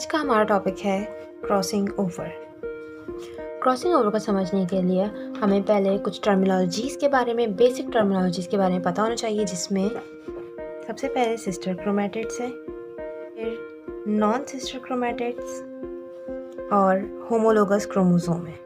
आज का हमारा टॉपिक है क्रॉसिंग ओवर। क्रॉसिंग ओवर को समझने के लिए हमें पहले कुछ टर्मिनोलॉजीज़ के बारे में, बेसिक टर्मिनोलॉजीज़ के बारे में पता होना चाहिए, जिसमें सबसे पहले सिस्टर क्रोमैटिड्स है, फिर नॉन सिस्टर क्रोमैटिड्स और होमोलोगस क्रोमोसोम है।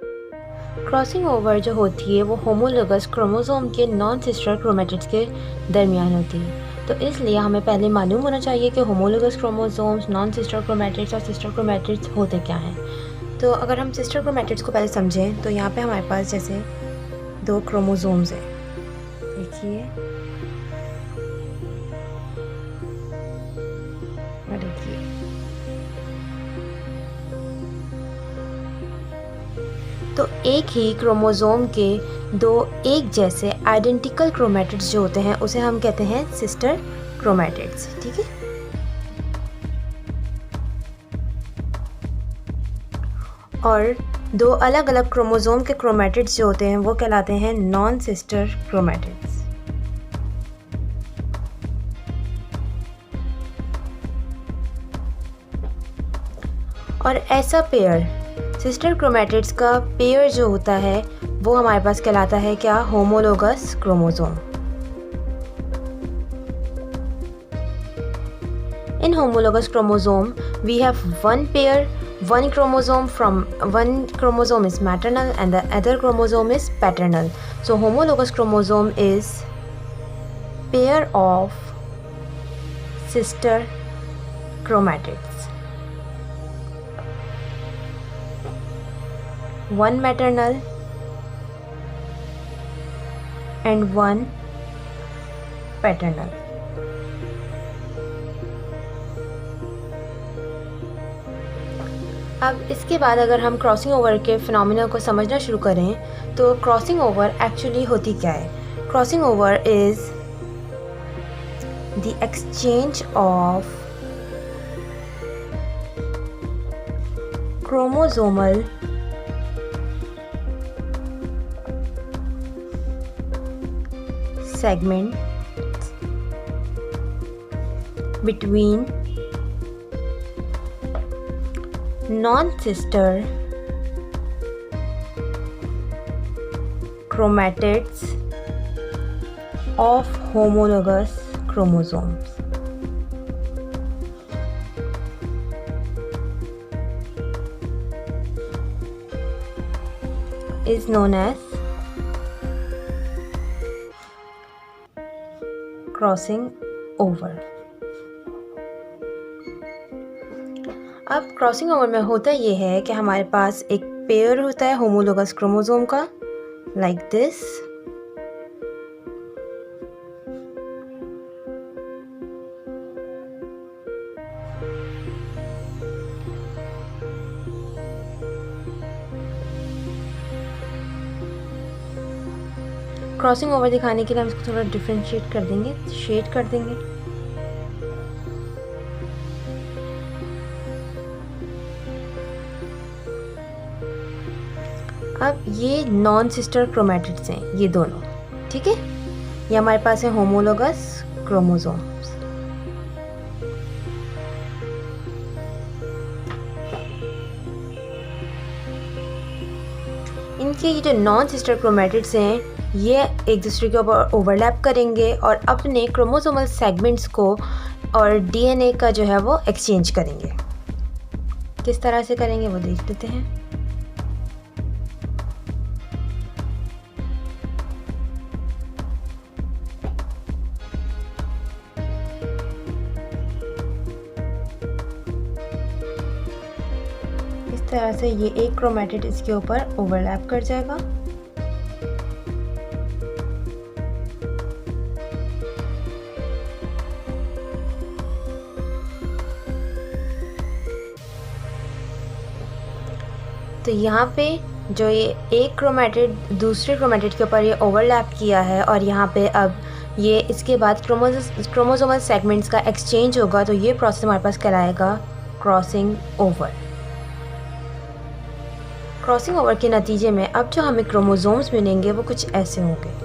क्रॉसिंग ओवर जो होती है वो होमोलोगस क्रोमोसोम के नॉन सिस्टर क्रोमैटिड्स के दरमियान होती है। तो इसलिए हमें पहले मालूम होना चाहिए कि homologous chromosomes, non sister chromatids और सिस्टर क्रोमैटिड्स होते क्या हैं। तो अगर हम सिस्टर क्रोमैटिड्स को पहले समझें तो यहाँ पे हमारे पास जैसे 2 क्रोमोसोम्स हैं, देखिए और देखिए, तो एक ही क्रोमोसोम के 2 एक जैसे आइडेंटिकल क्रोमैटिड्स जो होते हैं उसे हम कहते हैं सिस्टर क्रोमैटिड्स। ठीक है, और 2 अलग अलग क्रोमोसोम के क्रोमैटिड्स जो होते हैं वो कहलाते हैं नॉन सिस्टर क्रोमैटिड्स। और ऐसा पेयर, सिस्टर क्रोमैटिड्स का पेयर जो होता है वो हमारे पास कहलाता है क्या? Homologous chromosome. In homologous chromosome, we have one pair, one chromosome is maternal and the other chromosome is paternal. So homologous chromosome is pair of sister chromatids. One maternal and one paternal. अब इसके बाद अगर हम crossing over के phenomena को समझना शुरू करें तो क्रॉसिंग ओवर एक्चुअली होती क्या है? Crossing over is the exchange of chromosomal segments between non-sister chromatids of homologous chromosomes. Is known as crossing over. अब क्रॉसिंग ओवर में होता ये है कि हमारे पास एक पेयर होता है होमोलोगस क्रोमोसोम का, लाइक दिस, क्रॉसिंग ओवर दिखाने के लिए हम इसको थोड़ा डिफ्रेंशिएट कर देंगे, शेड कर देंगे। अब ये नॉन सिस्टर क्रोमैटिड्स हैं, ये दोनों, ठीक है। ये हमारे पास है होमोलोगस क्रोमोसोम्स। इनके ये जो नॉन सिस्टर क्रोमैटिड्स हैं ये एक दूसरे के ऊपर ओवरलैप करेंगे और अपने क्रोमोसोमल सेगमेंट्स को और डीएनए का जो है वो एक्सचेंज करेंगे। किस तरह से करेंगे वो देख लेते हैं। इस तरह से ये एक क्रोमैटिड इसके ऊपर ओवरलैप कर जाएगा। तो यहाँ पे जो ये एक क्रोमैटिड दूसरे क्रोमैटिड के ऊपर ये ओवरलैप किया है और यहाँ पे अब ये इसके बाद क्रोमोसोमल सेगमेंट्स का एक्सचेंज होगा, तो ये प्रोसेस हमारे पास कहलाएगा क्रॉसिंग ओवर। क्रॉसिंग ओवर के नतीजे में अब जो हमें क्रोमोसोम्स मिलेंगे वो कुछ ऐसे होंगे।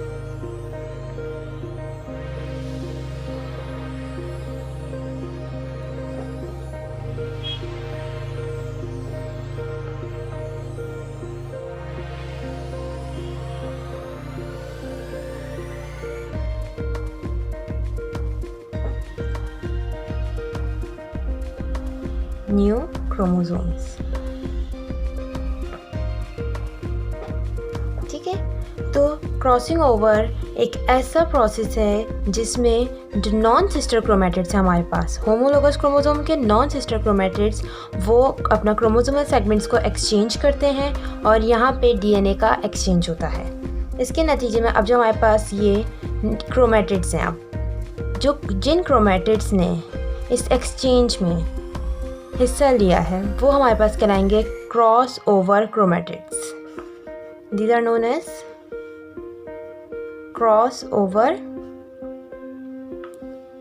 New chromosomes. ठीक है, तो क्रॉसिंग ओवर एक ऐसा प्रोसेस है जिसमें जो नॉन सिस्टर क्रोमैटिड्स हैं हमारे पास, होमोलोगस क्रोमोसोम के नॉन सिस्टर क्रोमैटिड्स, वो अपना क्रोमोसोमल सेगमेंट्स को एक्सचेंज करते हैं और यहाँ पे डीएनए का एक्सचेंज होता है। इसके नतीजे में अब जो हमारे पास ये क्रोमैटिड्स हैं, अब जिन क्रोमैटिड्स ने इस एक्सचेंज में हिस्सा लिया है वो हमारे पास कहलाएंगे cross over chromatids. These are known as cross over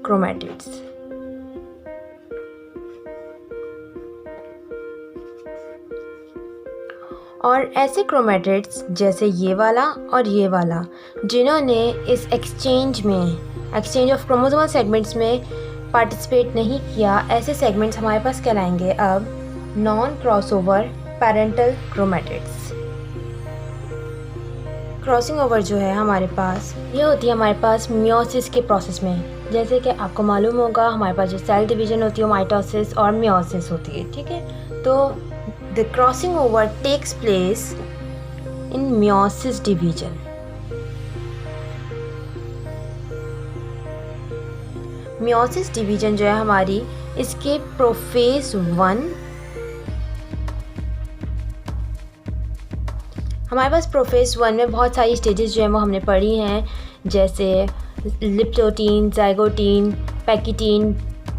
chromatids. और ऐसे क्रोमैटिड्स जैसे ये वाला और ये वाला जिन्होंने इस एक्सचेंज ऑफ क्रोमोसोमल सेगमेंट्स में पार्टिसिपेट नहीं किया, ऐसे सेगमेंट्स हमारे पास कहलाएंगे अब non crossover parental chromatids. Crossing over जो है हमारे पास, ये होती है हमारे पास मियोसिस के प्रोसेस में। जैसे कि आपको मालूम होगा हमारे पास जो सेल डिवीजन होती है माइटोसिस और मियोसिस होती है। ठीक है, तो the crossing over takes place in meiosis division. Meiosis division जो है हमारी, इसके प्रोफेज 1 हमारे पास प्रोफेज 1 में बहुत सारी स्टेजेस जो है वो हमने पढ़ी हैं, जैसे लिप्टोटीन, जाइगोटीन, पैकिटीन,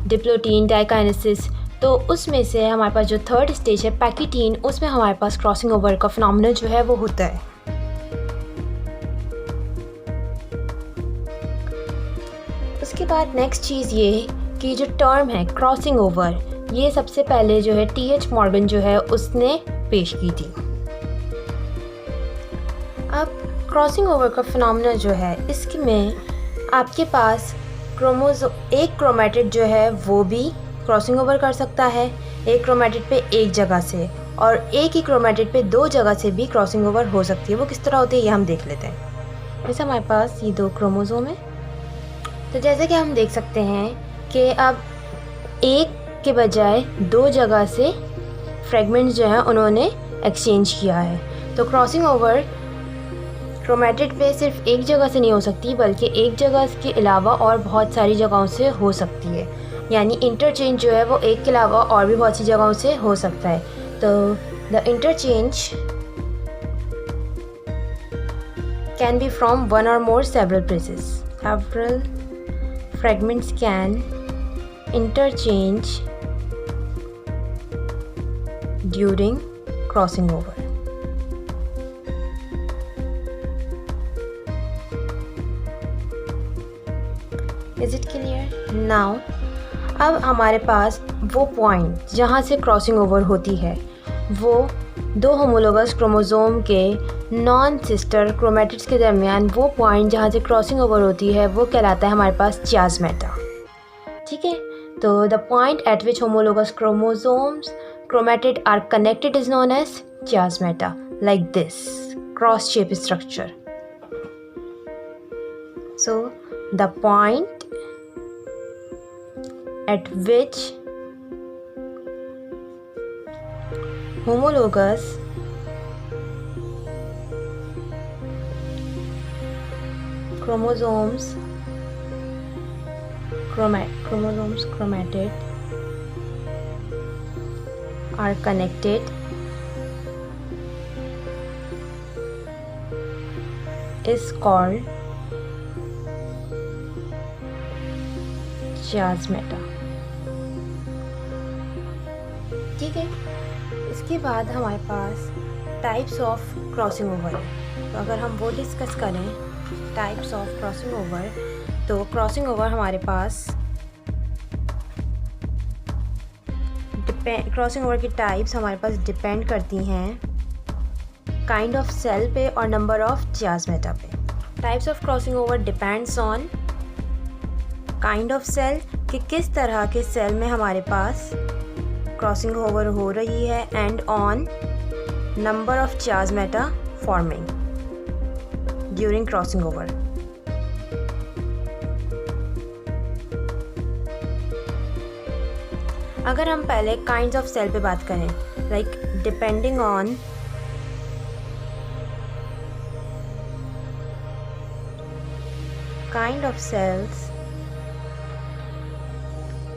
डिप्लोटीन, डाइकाइनेसिस। तो उसमें से हमारे पास जो थर्ड स्टेज है पैकिटीन, उसमें हमारे पास क्रॉसिंग ओवर का फिनोमेनन जो है वो होता है। उसके बाद नेक्स्ट चीज़ ये कि जो टर्म है क्रॉसिंग ओवर, ये सबसे पहले जो है टी.एच. मॉर्गन जो है उसने पेश की थी। अब क्रॉसिंग ओवर का फिनोमेना जो है, इसमें आपके पास एक क्रोमैटिड जो है वो भी क्रॉसिंग ओवर कर सकता है, एक क्रोमैटिड पे एक जगह से, और एक ही क्रोमैटिड पे 2 जगह से भी क्रॉसिंग ओवर हो सकती है। वो किस तरह होती है ये हम देख लेते हैं। जैसे हमारे पास ये 2 क्रोमोसोम है, तो जैसे कि हम देख सकते हैं कि अब एक के बजाय 2 जगह से फ्रेगमेंट्स जो हैं उन्होंने एक्सचेंज किया है। तो क्रॉसिंग ओवर क्रोमैटिड पे सिर्फ एक जगह से नहीं हो सकती, बल्कि एक जगह के अलावा और बहुत सारी जगहों से हो सकती है। यानी इंटरचेंज जो है वो एक के अलावा और भी बहुत सी जगहों से हो सकता है। तो the interchange can be from one और more several places. Several fragments can interchange during crossing over. Is it clear now? अब हमारे पास वो पॉइंट जहाँ से क्रॉसिंग ओवर होती है, वो 2 होमोलोगस क्रोमोसोम के नॉन सिस्टर क्रोमैटिड्स के दरमियान वो पॉइंट जहाँ से क्रॉसिंग ओवर होती है वो कहलाता है हमारे पास चियाज़मेटा। ठीक है, तो the point eight which homologous chromosomes chromatid are connected is known as chiasmata, like this cross shape structure. So the point at which homologous chromosomes chromatid are connected is called chiasmata. ठीक है, इसके बाद हमारे पास types of crossing over है। तो अगर हम वो डिस्कस करें टाइप्स ऑफ क्रॉसिंग ओवर, तो क्रॉसिंग ओवर हमारे पास क्रॉसिंग ओवर की टाइप्स हमारे पास डिपेंड करती हैं काइंड ऑफ सेल पे और नंबर ऑफ चियाज़मेटा पे। Types of crossing over depends on kind of cell कि किस तरह के सेल में हमारे पास क्रॉसिंग ओवर हो रही है, and on number of chiasmata forming during crossing over. अगर हम पहले काइंड्स ऑफ सेल पे बात करें, like depending on kind of cells,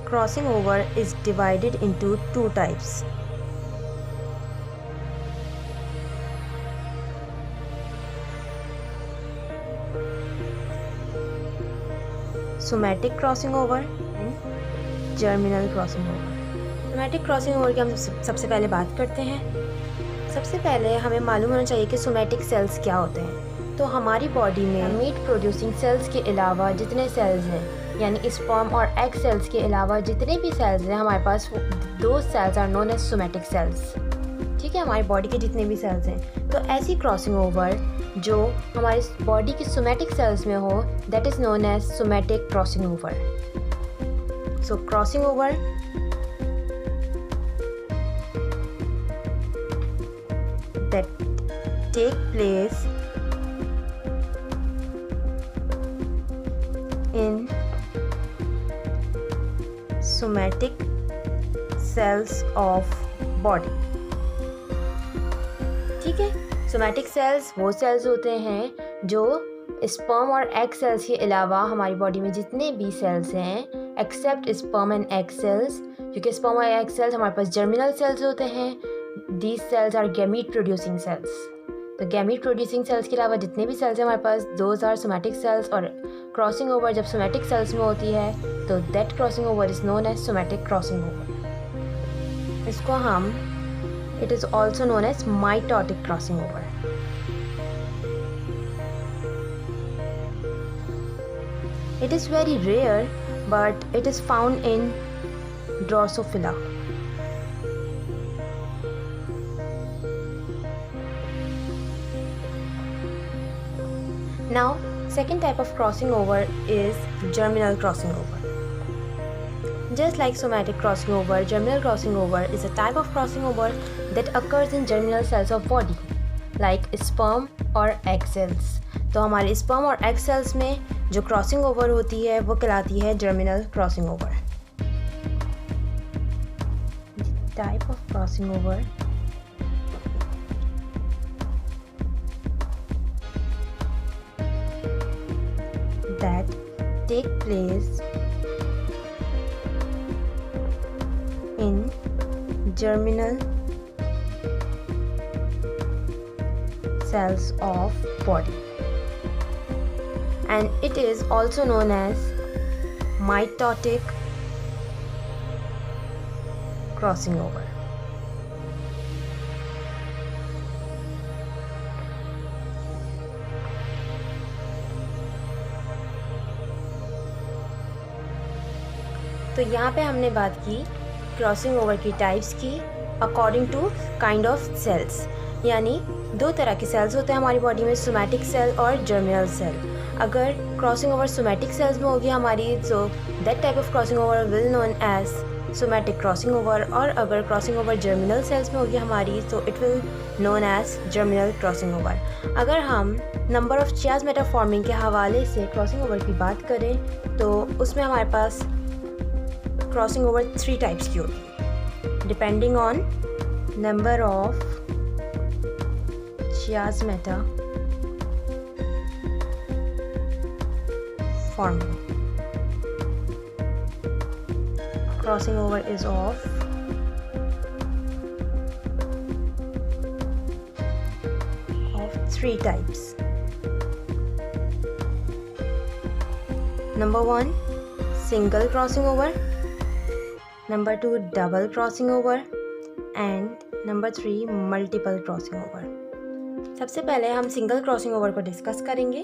crossing over is divided into two types. Somatic crossing over and germinal crossing over. Somatic crossing over की हम सबसे पहले बात करते हैं। सबसे पहले हमें मालूम होना चाहिए कि सोमैटिक सेल्स क्या होते हैं। तो हमारी बॉडी में मीट प्रोड्यूसिंग सेल्स के अलावा जितने सेल्स हैं, यानी स्पर्म और एग सेल्स के अलावा जितने भी सेल्स हैं हमारे पास, दो cells are known as somatic cells. ठीक है, हमारी बॉडी के जितने भी सेल्स हैं, तो ऐसी क्रॉसिंग ओवर जो हमारी बॉडी की सोमैटिक सेल्स में हो, that is known as somatic crossing over. So crossing over that take place in somatic cells of body। ठीक है, सोमैटिक सेल्स वो सेल्स होते हैं जो स्पर्म और एग सेल्स के अलावा हमारी बॉडी में जितने भी सेल्स हैं except sperm and egg cells, क्योंकि स्पर्म और एग सेल्स हमारे पास जर्मिनल सेल्स होते हैं। These cells are gamete producing cells. तो गैमीट प्रोड्यूसिंग सेल्स के अलावा जितने भी सेल्स हैं हमारे पास, दोज आर सोमैटिक सेल्स। और क्रॉसिंग ओवर जब सोमैटिक सेल्स में होती है तो that crossing over is known as somatic crossing over. इसको हम it is also known as mitotic crossing over. It is very rare but it is found in drosophila. Now, second type of crossing over is germinal crossing over. Just like somatic crossing over, germinal crossing over is a type of crossing over that occurs in germinal cells of body, like sperm or egg cells. तो हमारे sperm और egg cells में जो crossing over होती है वो कहलाती है germinal crossing over. The type of crossing over that take place in germinal cells of body, and it is also known as mitotic crossing over. तो यहाँ पे हमने बात की क्रॉसिंग ओवर की टाइप्स की according to kind of cells, यानी दो तरह के सेल्स होते हैं हमारी बॉडी में, सोमैटिक सेल और जर्मिनल सेल। अगर क्रॉसिंग ओवर सोमैटिक सेल्स में होगी हमारी, तो that type of crossing over will known as somatic crossing over. और अगर क्रॉसिंग ओवर जर्मिनल सेल्स में होगी हमारी, तो it will known as germinal crossing over. अगर हम नंबर ऑफ चियाज़मेटा फॉर्मिंग के हवाले से क्रॉसिंग ओवर की बात करें तो उसमें हमारे पास क्रॉसिंग ओवर 3 टाइप्स की होती है, depending on number of chiasmata forming. Crossing over is of three types. Number 1, single crossing over. Number 2, double crossing over. And number 3, multiple crossing over. सबसे पहले हम सिंगल क्रॉसिंग ओवर को discuss करेंगे।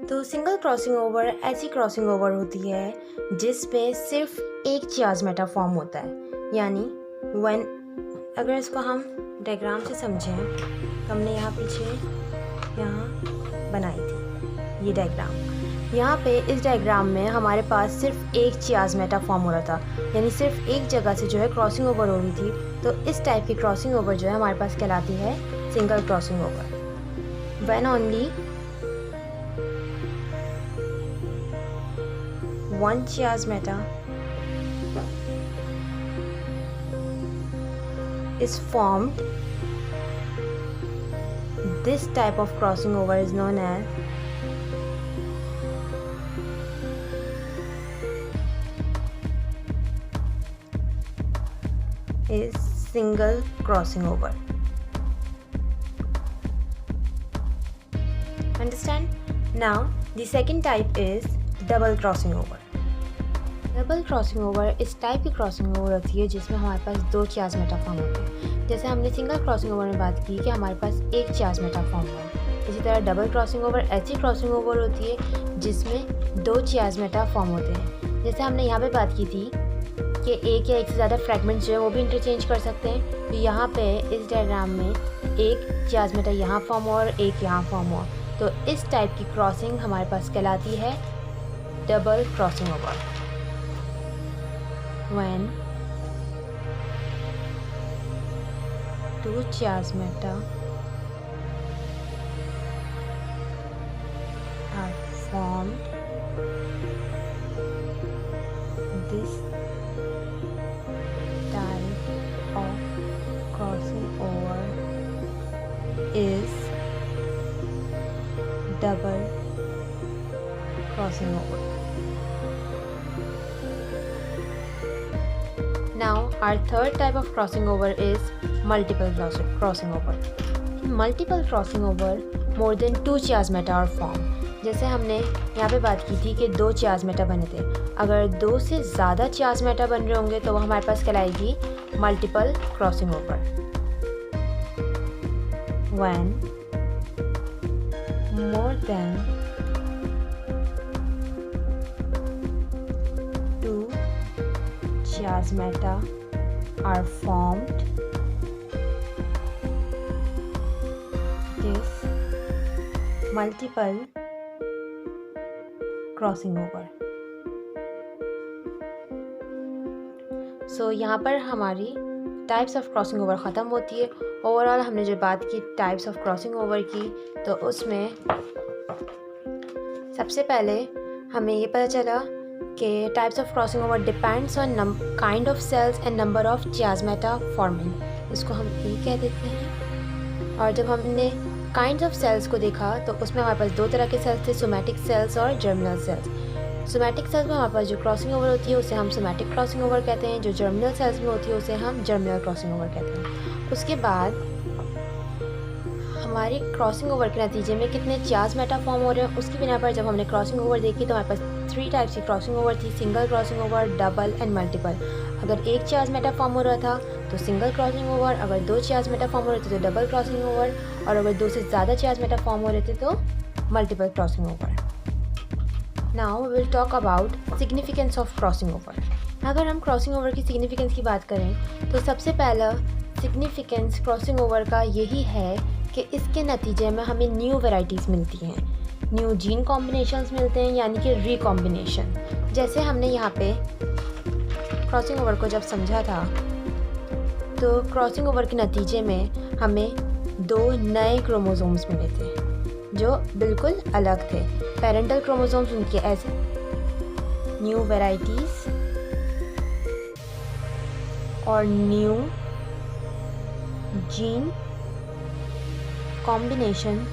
तो single crossing over ऐसी crossing over होती है जिसमें सिर्फ एक चियाज़मेटा फॉर्म होता है, यानी when, अगर इसको हम डायग्राम से समझें तो हमने यहाँ पीछे यहाँ बनाई थी ये डायग्राम। यहाँ पे इस डायग्राम में हमारे पास सिर्फ एक चियाज़मेटा फॉर्म हो रहा था, यानी सिर्फ एक जगह से जो है क्रॉसिंग ओवर हो रही थी। तो इस टाइप की क्रॉसिंग ओवर जो है हमारे पास कहलाती है single crossing over. When only one chiasmata is formed. This type of crossing over is known as single crossing over. Understand? Now the second type is double crossing over. Double crossing over इस type की crossing over होती है जिसमें हमारे पास दो charge मेटाफॉर्म होते हैं। जैसे हमने सिंगल क्रॉसिंग ओवर में बात की कि हमारे पास एक चार्ज मेटाफॉर्म है, इसी तरह डबल क्रॉसिंग ओवर ऐसी क्रॉसिंग ओवर होती है जिसमें दो चार्ज मेटाफॉर्म होते हैं। जैसे हमने यहाँ पे बात की थी कि एक या एक से ज़्यादा फ्रैगमेंट्स जो है वो भी इंटरचेंज कर सकते हैं। तो यहाँ पे इस डायग्राम में एक चार्ज मेटा यहाँ फॉर्म हो और एक यहाँ फॉर्म हो, तो इस टाइप की क्रॉसिंग हमारे पास कहलाती है double crossing over. When two charge matter are formed, this type of crossing over is double crossing over. Now our third type of crossing over is multiple crossing over. In multiple crossing over, more than two charge meta are formed. जैसे हमने यहाँ पे बात की थी कि दो charge Meta बने थे, अगर दो से ज़्यादा चार्ज मेटा बन रहे होंगे तो वो हमारे पास कहलाएगी multiple crossing over. When more than two charge meta are formed, this multiple crossing over. So यहाँ पर हमारी टाइप्स ऑफ क्रॉसिंग ओवर ख़त्म होती है। ओवरऑल हमने जो बात की टाइप्स ऑफ क्रॉसिंग ओवर की, तो उसमें सबसे पहले हमें ये पता चला कि types of crossing over depends on kind of cells and number of chiasmata forming, इसको हम ई कह देते हैं। और जब हमने काइंड्स ऑफ सेल्स को देखा तो उसमें हमारे पास दो तरह के सेल्स थे, सोमैटिक सेल्स और जर्मिनल सेल्स। सोमैटिक सेल्स में हमारे पास जो क्रॉसिंग ओवर होती है उसे हम सोमैटिक क्रॉसिंग ओवर कहते हैं, जो जर्मिनल सेल्स में होती है उसे हम जर्मिनल क्रॉसिंग ओवर कहते हैं। उसके बाद हमारी क्रॉसिंग ओवर के नतीजे में कितने चार्ज मेटा फॉर्म हो रहे हैं उसकी बिना पर जब हमने क्रॉसिंग ओवर देखी तो हमारे पास थ्री टाइप्स की क्रॉसिंग ओवर थी, single crossing over, double and multiple. अगर एक चार्ज मेटा फॉर्म हो रहा था तो सिंगल क्रॉसिंग ओवर, अगर दो चार्ज मेटा फॉर्म हो रहे थे तो डबल क्रॉसिंग ओवर, और अगर दो से ज़्यादा चार्ज मेटा फॉर्म हो रहे थे तो multiple crossing over. Now we will talk about significance of crossing over. अगर हम क्रॉसिंग ओवर की सिग्निफिकेंस की बात करें तो सबसे पहला सिग्निफिकेंस क्रॉसिंग ओवर का यही है कि इसके नतीजे में हमें न्यू वैरायटीज़ मिलती हैं, न्यू जीन कॉम्बिनेशंस मिलते हैं, यानी कि रिकॉम्बिनेशन। जैसे हमने यहाँ पे क्रॉसिंग ओवर को जब समझा था तो क्रॉसिंग ओवर के नतीजे में हमें दो नए क्रोमोसोम्स मिले थे जो बिल्कुल अलग थे। पेरेंटल क्रोमोसोम्स उनके ऐसे, न्यू वैरायटीज़ और न्यू जीन कॉम्बिनेशन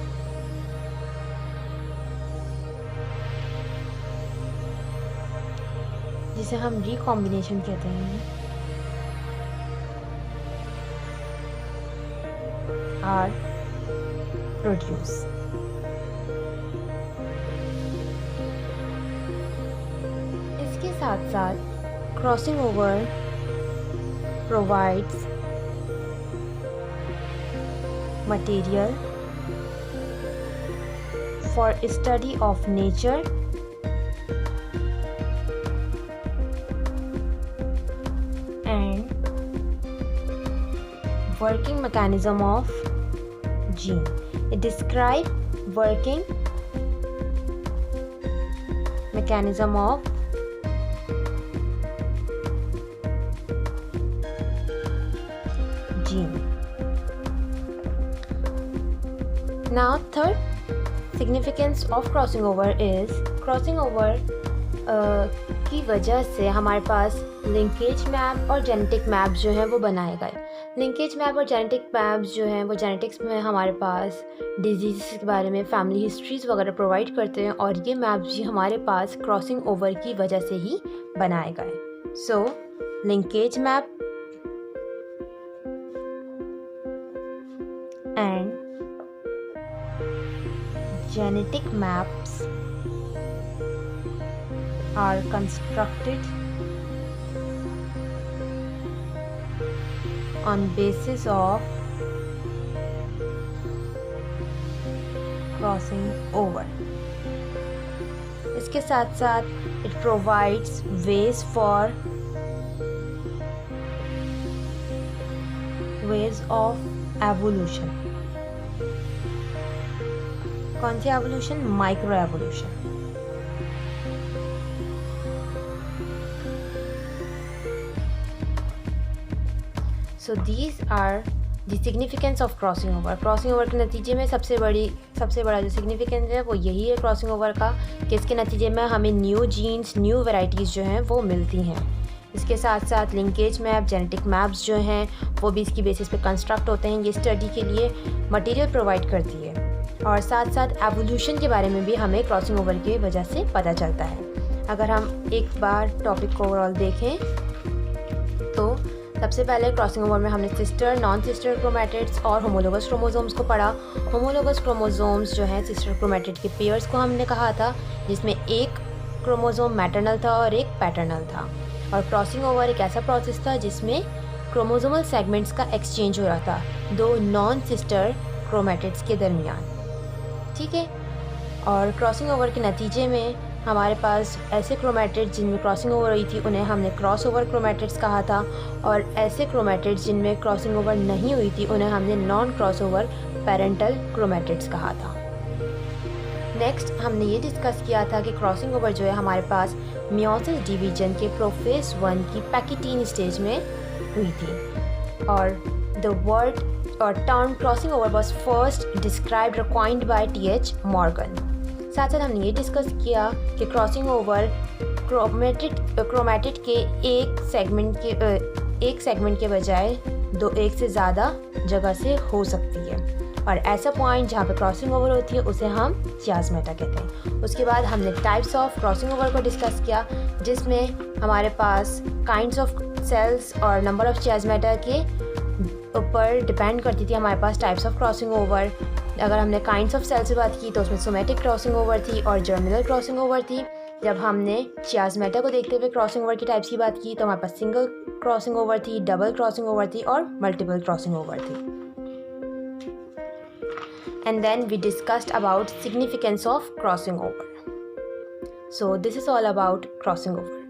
जिसे हम रिकॉम्बिनेशन कहते हैं, आर प्रोड्यूस। इसके साथ साथ crossing over provides material for study of nature and working mechanism of gene. It describes working mechanism of gene. Now third significance of crossing over is crossing over की वजह से हमारे पास linkage map और genetic map जो हैं वो बनाए गए। लिंकेज मैप और जेनेटिक मैप जो हैं वो जेनेटिक्स में हमारे पास डिजीज़ के बारे में फैमिली हिस्ट्रीज़ वगैरह प्रोवाइड करते हैं, और ये मैप भी हमारे पास क्रॉसिंग ओवर की वजह से ही बनाए गए। So linkage map and genetic maps are constructed on basis of crossing over. इसके साथ साथ it provides ways of evolution. कौन सी evolution? Micro evolution. So these are the significance of crossing over. Crossing over के नतीजे में सबसे बड़ा जो सिग्निफिकेंस है वो यही है क्रॉसिंग ओवर का, कि इसके नतीजे में हमें न्यू जीन्स, न्यू वैरायटीज़ जो हैं वो मिलती हैं। इसके साथ साथ लिंकेज मैप, जेनेटिक मैप्स जो हैं वो भी इसकी बेसिस पे कंस्ट्रक्ट होते हैं। ये स्टडी के लिए मटेरियल प्रोवाइड करती है, और साथ साथ एवोल्यूशन के बारे में भी हमें क्रॉसिंग ओवर की वजह से पता चलता है। अगर हम एक बार टॉपिक को ओवरऑल देखें तो सबसे पहले क्रॉसिंग ओवर में हमने सिस्टर, नॉन सिस्टर क्रोमैटिड्स और होमोलोगस क्रोमोसोम्स को पढ़ा। होमोलोगस क्रोमोसोम्स जो हैं सिस्टर क्रोमैटिड के पेयर्स को हमने कहा था, जिसमें एक क्रोमोसोम मैटरनल था और एक पैटर्नल था। और क्रॉसिंग ओवर एक ऐसा प्रोसेस था जिसमें क्रोमोसोमल सेगमेंट्स का एक्सचेंज हो रहा था दो नॉन सिस्टर क्रोमैटिड्स के दरमियान, ठीक है। और क्रॉसिंग ओवर के नतीजे में हमारे पास ऐसे क्रोमैटिड्स जिनमें क्रॉसिंग ओवर हुई थी उन्हें हमने क्रॉस ओवर क्रोमैटिड्स कहा था, और ऐसे क्रोमैटिड्स जिनमें क्रॉसिंग ओवर नहीं हुई थी उन्हें हमने non cross over parental chromatids कहा था। नेक्स्ट हमने ये डिस्कस किया था कि क्रॉसिंग ओवर जो है हमारे पास मियोसिस डिवीजन के प्रोफेज 1 की पैकेटीन स्टेज में हुई थी, और द वर्ड और term crossing over was first described और कॉइन्ड बाय T.H. मॉर्गन। साथ साथ हमने ये डिस्कस किया कि क्रॉसिंग ओवर क्रोमैटिड के एक सेगमेंट के बजाय एक से ज़्यादा जगह से हो सकती है, और ऐसा पॉइंट जहाँ पे क्रॉसिंग ओवर होती है उसे हम चियाज़मेटा कहते हैं। उसके बाद हमने टाइप्स ऑफ क्रॉसिंग ओवर को डिस्कस किया, जिसमें हमारे पास काइंड्स ऑफ सेल्स और नंबर ऑफ चियाज़मेटा के ऊपर डिपेंड करती थी हमारे पास टाइप्स ऑफ क्रॉसिंग ओवर। अगर हमने काइंड्स ऑफ सेल से बात की तो उसमें सोमेटिक क्रॉसिंग ओवर थी और जर्मिनल क्रॉसिंग ओवर थी। जब हमने चियाज़मेटा को देखते हुए क्रॉसिंग ओवर की टाइप्स की बात की तो हमारे पास सिंगल क्रॉसिंग ओवर थी, डबल क्रॉसिंग ओवर थी और मल्टीपल क्रॉसिंग ओवर थी। And then we discussed about significance of crossing over. So this is all about crossing over.